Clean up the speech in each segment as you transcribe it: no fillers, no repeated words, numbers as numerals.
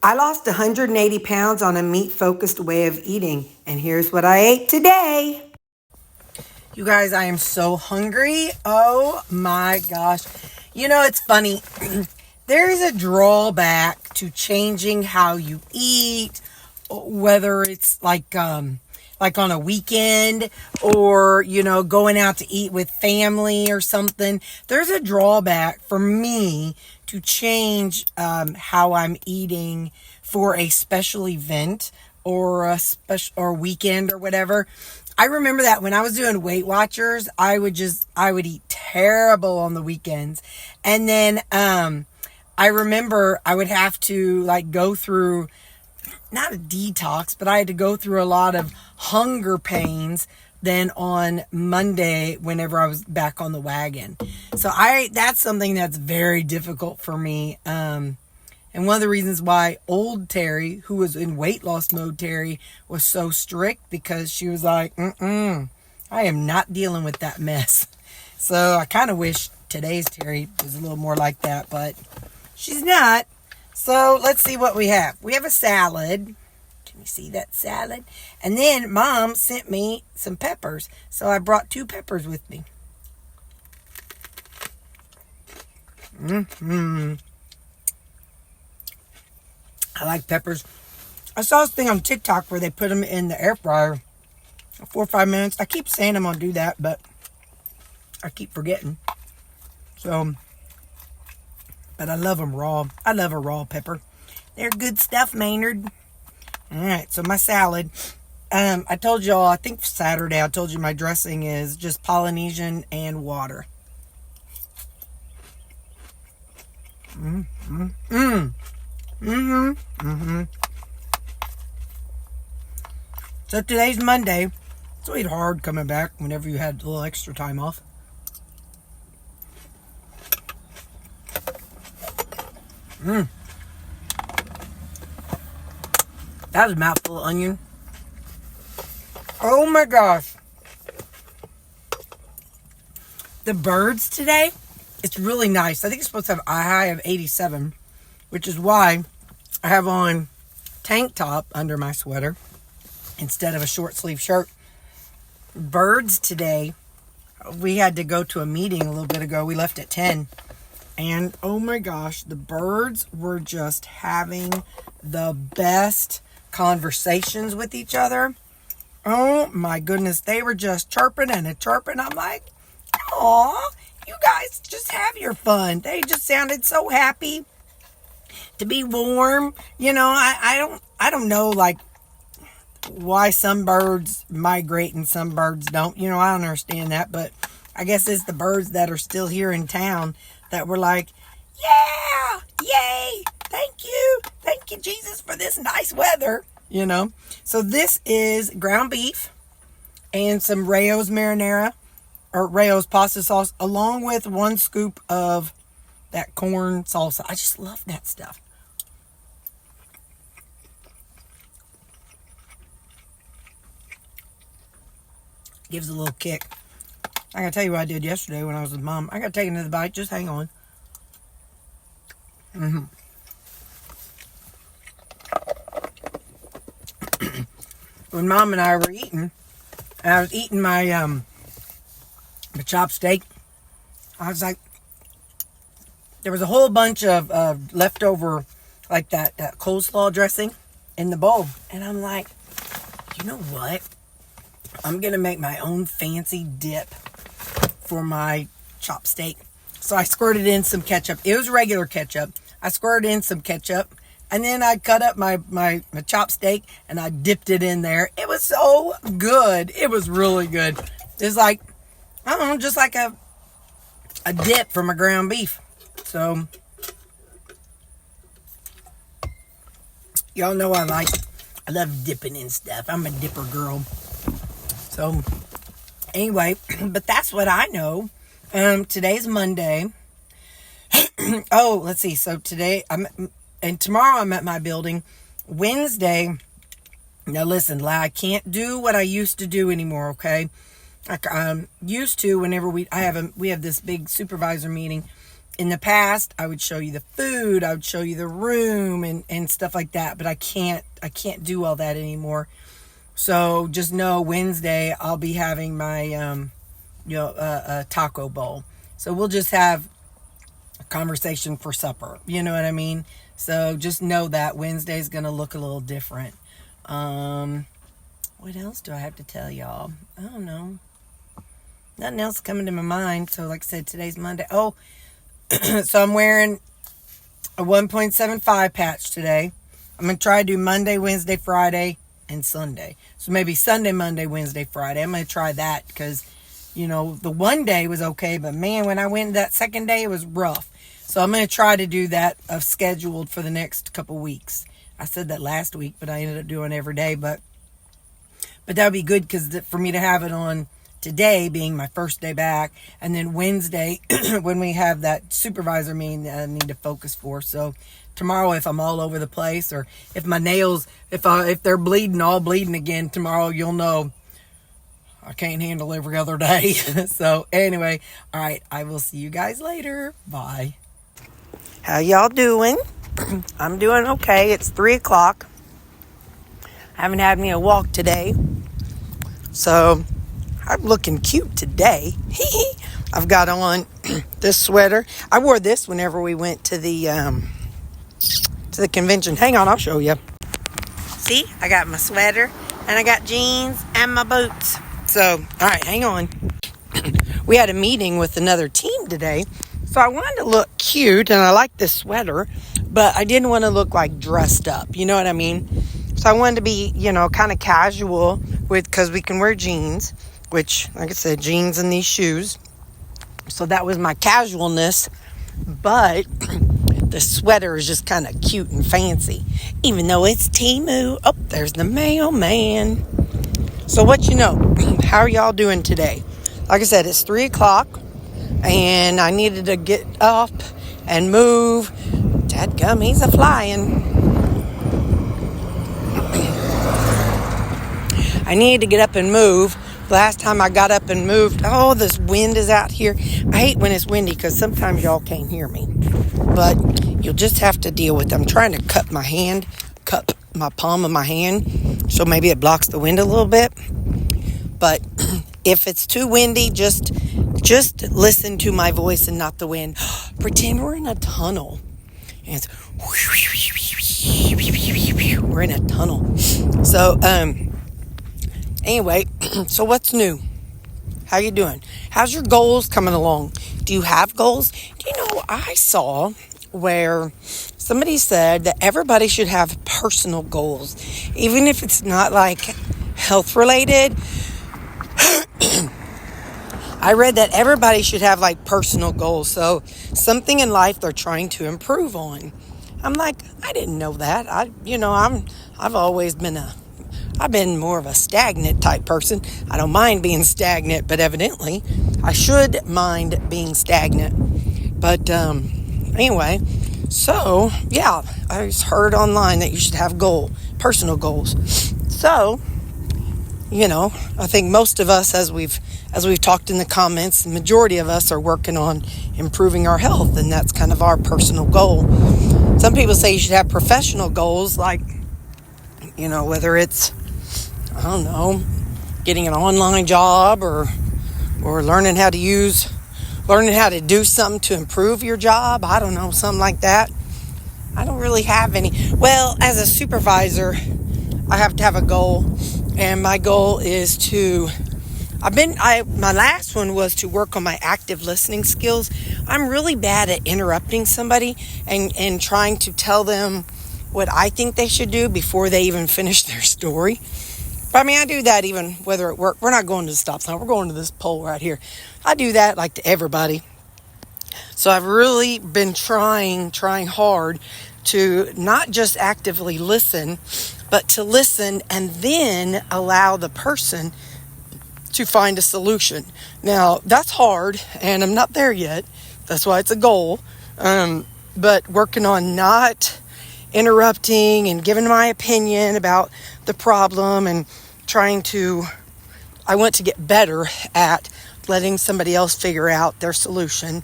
I lost 180 pounds on a meat-focused way of eating, and here's what I ate today. You guys, I am so hungry. Oh my gosh. You know, it's funny. There is a drawback to changing how you eat, whether it's like on a weekend or, you know, going out to eat with family or something. There's a drawback for me to change how I'm eating for a special event or a special or weekend or whatever. I remember that when I was doing Weight Watchers, I would eat terrible on the weekends. And then I remember I would have to like go through, not a detox, but I had to go through a lot of hunger pains then on Monday whenever I was back on the wagon. So that's something that's very difficult for me. And one of the reasons why old Terri, who was in weight loss mode Terri, was so strict, because she was like, I am not dealing with that mess. So I kind of wish today's Terri was a little more like that, but she's not. So let's see what we have. We have a salad. Can you see that salad? And then Mom sent me some peppers. So I brought 2 peppers with me. I like peppers. I saw this thing on TikTok where they put them in the air fryer for 4 or 5 minutes. I keep saying I'm going to do that, but I keep forgetting. So, but I love them raw. I love a raw pepper. They're good stuff, Maynard. All right, so my salad. I told y'all, I think Saturday, I told you my dressing is just Polynesian and water. So today's Monday. It's really hard coming back whenever you had a little extra time off. That was a mouthful of onion. Oh my gosh. The birds today, it's really nice. I think it's supposed to have a high of 87, which is why I have on tank top under my sweater instead of a short sleeve shirt. Birds today, we had to go to a meeting a little bit ago. We left at 10. And oh my gosh, the birds were just having the best conversations with each other. Oh my goodness, they were just chirping and chirping. I'm like, aw, you guys just have your fun. They just sounded so happy to be warm. You know, I don't know like why some birds migrate and some birds don't. You know, I don't understand that, but I guess it's the birds that are still here in town that were like, yeah, yay, thank you Jesus for this nice weather, you know. So this is ground beef and some Rayo's marinara or Rayo's pasta sauce, along with 1 scoop of that corn salsa. I just love that stuff. Gives a little kick. I gotta tell you what I did yesterday when I was with Mom. I gotta take another bite. Just hang on. When Mom and I were eating, I was eating my chopped steak. I was like, there was a whole bunch of leftover, like that coleslaw dressing in the bowl. And I'm like, you know what? I'm going to make my own fancy dip for my chopped steak. So I squirted in some ketchup. It was regular ketchup. I squirted in some ketchup. And then I cut up my chopped steak and I dipped it in there. It was so good. It was really good. It's like, I don't know, just like a dip for my ground beef. So, y'all know I love dipping in stuff. I'm a dipper girl. So, anyway, but that's what I know. Today's Monday. Oh, let's see. So today, and tomorrow I'm at my building. Wednesday, now listen, I can't do what I used to do anymore, okay? Like used to, whenever we have this big supervisor meeting, In the past, I would show you the food, I would show you the room and stuff like that, but I can't do all that anymore. So just know Wednesday I'll be having my a taco bowl. So we'll just have a conversation for supper. You know what I mean? So just know that Wednesday's going to look a little different. What else do I have to tell y'all? I don't know. Nothing else coming to my mind. So like I said, today's Monday. Oh, so I'm wearing a 1.75 patch today. I'm going to try to do Monday, Wednesday, Friday, and Sunday. So maybe Sunday, Monday, Wednesday, Friday. I'm going to try that because, the one day was okay. But man, when I went that second day, it was rough. So I'm going to try to do that scheduled for the next couple weeks. I said that last week, but I ended up doing every day. But that would be good because for me to have it on today being my first day back, and then Wednesday when we have that supervisor meeting that I need to focus for. So tomorrow, if I'm all over the place, or if my nails, if they're all bleeding again tomorrow, you'll know I can't handle every other day. So anyway, all right, I will see you guys later. Bye. How y'all doing? I'm doing okay. It's 3:00. I haven't had me a walk today, so I'm looking cute today. I've got on this sweater. I wore this whenever we went to the convention. Hang on, I'll show you. See, I got my sweater and I got jeans and my boots. So, all right, hang on. We had a meeting with another team today, so I wanted to look cute, and I like this sweater, but I didn't want to look like dressed up. You know what I mean? So I wanted to be, kind of casual because we can wear jeans. Which, like I said, jeans and these shoes. So that was my casualness. But the sweater is just kind of cute and fancy. Even though it's Temu. Oh, there's the mailman. So what you know? How are y'all doing today? Like I said, it's 3:00. And I needed to get up and move. Dadgum, he's a flying. I needed to get up and move. Last time I got up and moved, this wind is out here. I hate when it's windy because sometimes y'all can't hear me. But you'll just have to deal with it. I'm trying to cup my palm of my hand, so maybe it blocks the wind a little bit. But if it's too windy, just listen to my voice and not the wind. Pretend we're in a tunnel. And it's we're in a tunnel. So, anyway, so what's new? How you doing? How's your goals coming along? Do you have goals? Do you know, I saw where somebody said that everybody should have personal goals, even if it's not like health related. I read that everybody should have like personal goals. So something in life they're trying to improve on. I'm like, I didn't know that. I've always been I've been more of a stagnant type person. I don't mind being stagnant, but evidently I should mind being stagnant. But anyway, so yeah, I heard online that you should have personal goals. So, I think most of us, as we've talked in the comments, the majority of us are working on improving our health, and that's kind of our personal goal. Some people say you should have professional goals, like, whether it's, I don't know, getting an online job or learning how to do something to improve your job. I don't know, something like that. I don't really have any. Well, as a supervisor, I have to have a goal, and my goal is to, my last one was to work on my active listening skills. I'm really bad at interrupting somebody and trying to tell them what I think they should do before they even finish their story. But I do that even whether at work. We're not going to the stop sign. We're going to this pole right here. I do that like to everybody. So I've really been trying hard to not just actively listen, but to listen and then allow the person to find a solution. Now, that's hard, and I'm not there yet. That's why it's a goal. But working on not interrupting and giving my opinion about the problem and I want to get better at letting somebody else figure out their solution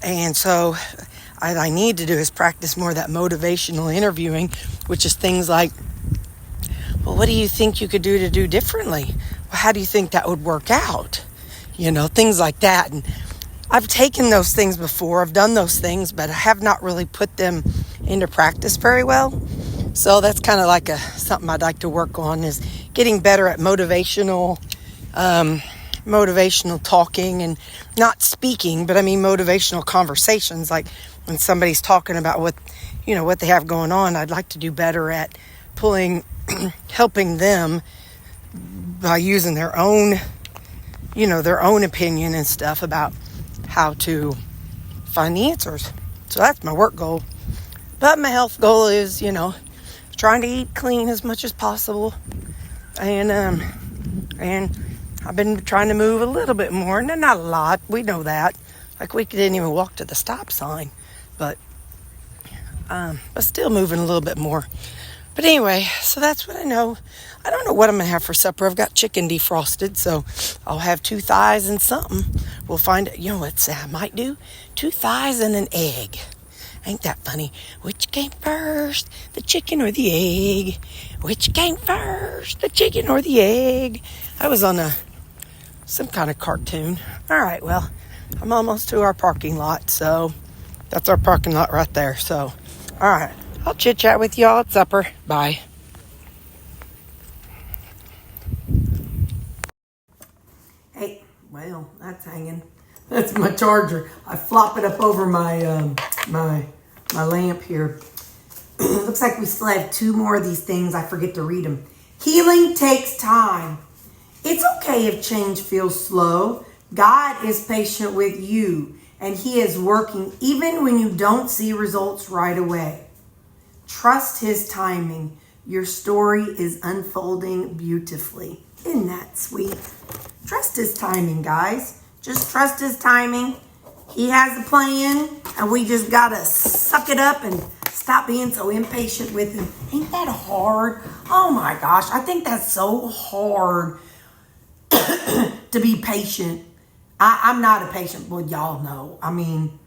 And so I need to do is practice more of that motivational interviewing, which is things like, well, what do you think you could do differently? Well, how do you think that would work out? Things like that. And I've taken those things before. I've done those things, but I have not really put them into practice very well. So that's kind of like something I'd like to work on, is getting better at motivational talking, and not speaking, but I mean motivational conversations. Like when somebody's talking about what they have going on, I'd like to do better at helping them by using their own opinion and stuff about how to find the answers. So that's my work goal. But my health goal is, trying to eat clean as much as possible. And I've been trying to move a little bit more. Not a lot. We know that. Like, we didn't even walk to the stop sign. But still moving a little bit more. But anyway, so that's what I know. I don't know what I'm going to have for supper. I've got chicken defrosted, so I'll have 2 thighs and something. We'll find it. You know what I might do? 2 thighs and an egg. Ain't that funny? Which came first, the chicken or the egg? Which came first, the chicken or the egg? I was on some kind of cartoon. All right, well, I'm almost to our parking lot, so that's our parking lot right there. So, all right, I'll chit-chat with y'all at supper. Bye. Hey, well, that's hanging. That's my charger. I flop it up over my my lamp here. Looks like we still have 2 more of these things. I forget to read them. Healing takes time. It's okay if change feels slow. God is patient with you, and He is working even when you don't see results right away. Trust His timing. Your story is unfolding beautifully. Isn't that sweet? Trust His timing, guys. Just trust His timing. He has a plan, and we just got to suck it up and stop being so impatient with Him. Ain't that hard? Oh my gosh, I think that's so hard to be patient. I'm not a patient, well, y'all know. I mean,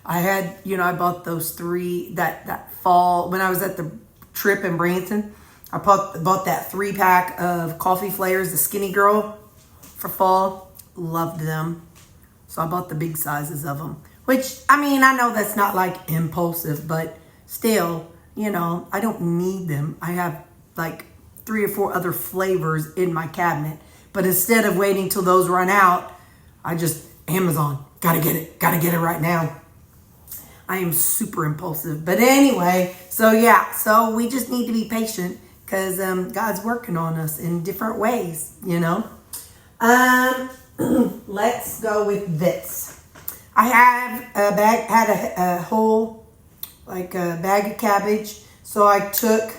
I bought those 3 that fall when I was at the trip in Branson. I bought that 3-pack of coffee flavors, the Skinny Girl, for fall. Loved them. So I bought the big sizes of them. Which, I mean, I know that's not like impulsive, but still, I don't need them. I have like 3 or 4 other flavors in my cabinet. But instead of waiting till those run out, I just, Amazon, gotta get it right now. I am super impulsive. But anyway, so we just need to be patient, because God's working on us in different ways, Let's go with this. I have a whole, like a bag of cabbage. So I took,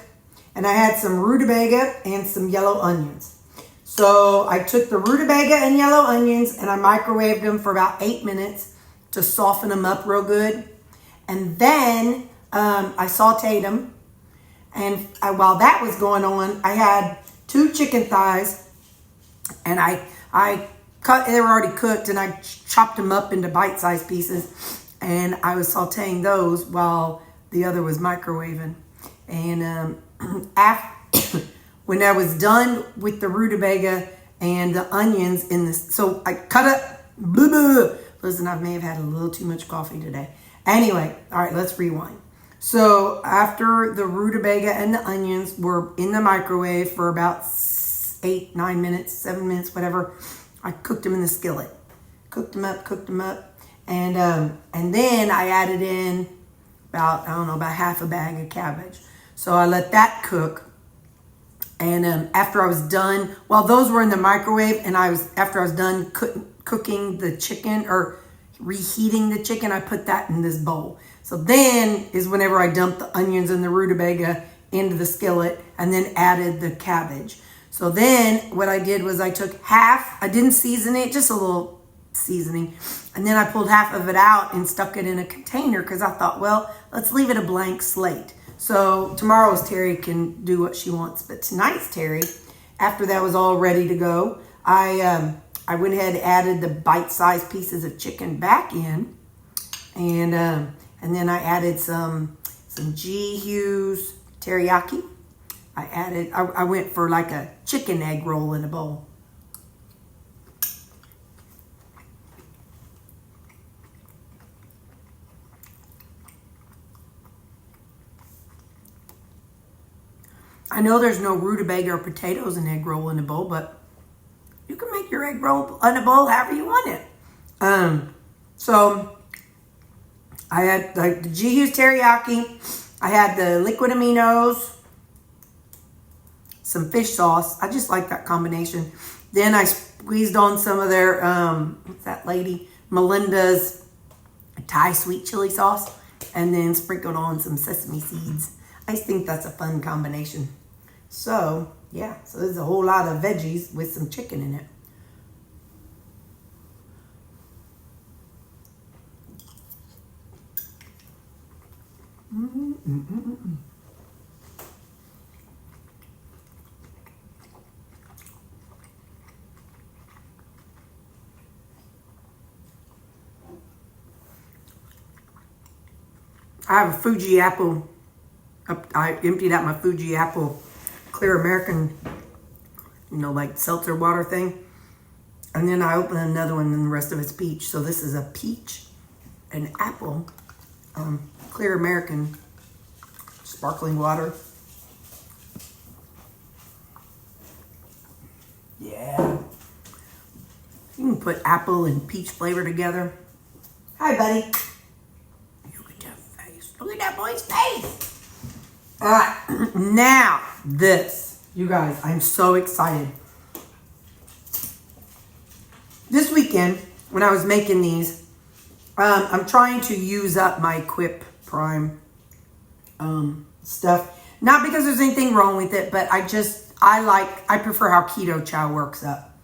and I had some rutabaga and some yellow onions. So I took the rutabaga and yellow onions and I microwaved them for about 8 minutes to soften them up real good. And then I sauteed them. And while that was going on, I had 2 chicken thighs, and I cut, they were already cooked, and I chopped them up into bite-sized pieces, and I was sauteing those while the other was microwaving. And after, when I was done with the rutabaga and the onions so I cut up, listen, I may have had a little too much coffee today. Anyway, all right, let's rewind. So after the rutabaga and the onions were in the microwave for about 8, 9 minutes, 7 minutes, whatever, I cooked them in the skillet. Cooked them up. And then I added in about half a bag of cabbage. So I let that cook. And after I was done, while those were in the microwave, and after I was done cooking the chicken, or reheating the chicken, I put that in this bowl. So then is whenever I dumped the onions and the rutabaga into the skillet and then added the cabbage. So then what I did was I took half, I didn't season it, just a little seasoning. And then I pulled half of it out and stuck it in a container, because I thought, well, let's leave it a blank slate. So tomorrow's Terri can do what she wants. But tonight's Terri, after that was all ready to go, I I went ahead and added the bite-sized pieces of chicken back in. And then I added some G-Hughes teriyaki. I went for like a chicken egg roll in a bowl. I know there's no rutabaga or potatoes in egg roll in a bowl, but you can make your egg roll in a bowl however you want it. So I had like the G-Hughes teriyaki. I had the liquid aminos, some fish sauce. I just like that combination. Then I squeezed on some of their, what's that lady? Melinda's Thai sweet chili sauce. And then sprinkled on some sesame seeds. I just think that's a fun combination. So, yeah. So there's a whole lot of veggies with some chicken in it. I have a Fuji apple. I emptied out my Fuji apple clear American, like seltzer water thing. And then I opened another one and the rest of it's peach. So this is a peach and apple clear American sparkling water. Yeah. You can put apple and peach flavor together. Hi, buddy. Look at that boy's face. All right, now this. You guys, I'm so excited. This weekend, when I was making these, I'm trying to use up my Equip Prime stuff. Not because there's anything wrong with it, but I prefer how Keto Chow works up.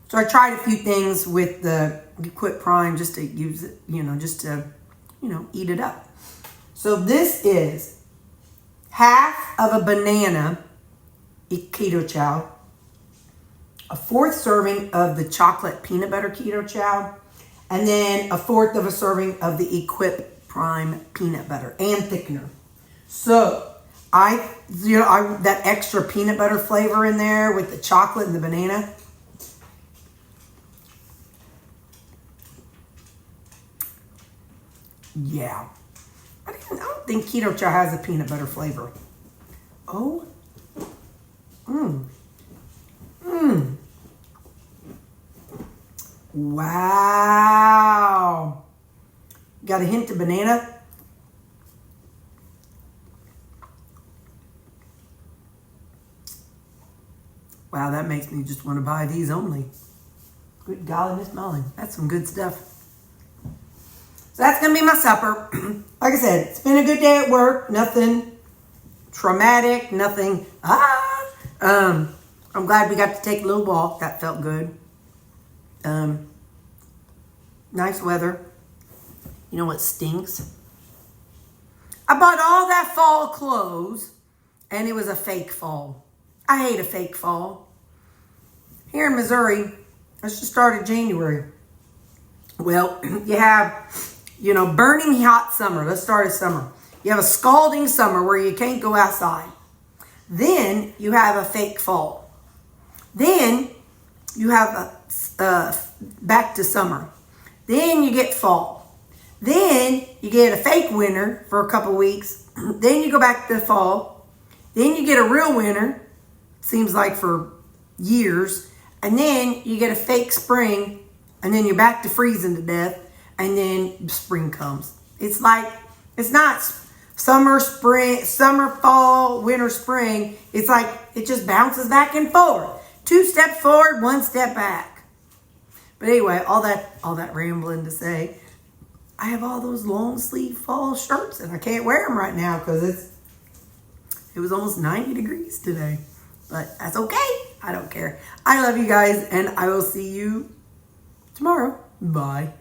So I tried a few things with the Equip Prime just to use it, just to, eat it up. So this is half of a banana keto chow, a fourth serving of the chocolate peanut butter keto chow, and then a fourth of a serving of the Equip Prime peanut butter and thickener. So that extra peanut butter flavor in there with the chocolate and the banana. Yeah. I don't think Keto Chow has a peanut butter flavor. Oh. Wow. Got a hint of banana. Wow, that makes me just want to buy these only. Good golly, Miss Molly. That's some good stuff. So that's going to be my supper. Like I said, it's been a good day at work. Nothing traumatic, nothing. I'm glad we got to take a little walk. That felt good. Nice weather. You know what stinks? I bought all that fall clothes and it was a fake fall. I hate a fake fall. Here in Missouri, let's just start in January. Well, you have, burning hot summer. Let's start at summer. You have a scalding summer where you can't go outside. Then you have a fake fall. Then you have back to summer. Then you get fall. Then you get a fake winter for a couple weeks. Then you go back to fall. Then you get a real winter. Seems like for years. And then you get a fake spring. And then you're back to freezing to death. And then spring comes. It's like, it's not summer, spring, summer, fall, winter, spring. It's like, it just bounces back and forward. 2 steps forward, 1 step back. But anyway, all that rambling to say, I have all those long sleeve fall shirts and I can't wear them right now because it was almost 90 degrees today. But that's okay. I don't care. I love you guys and I will see you tomorrow. Bye.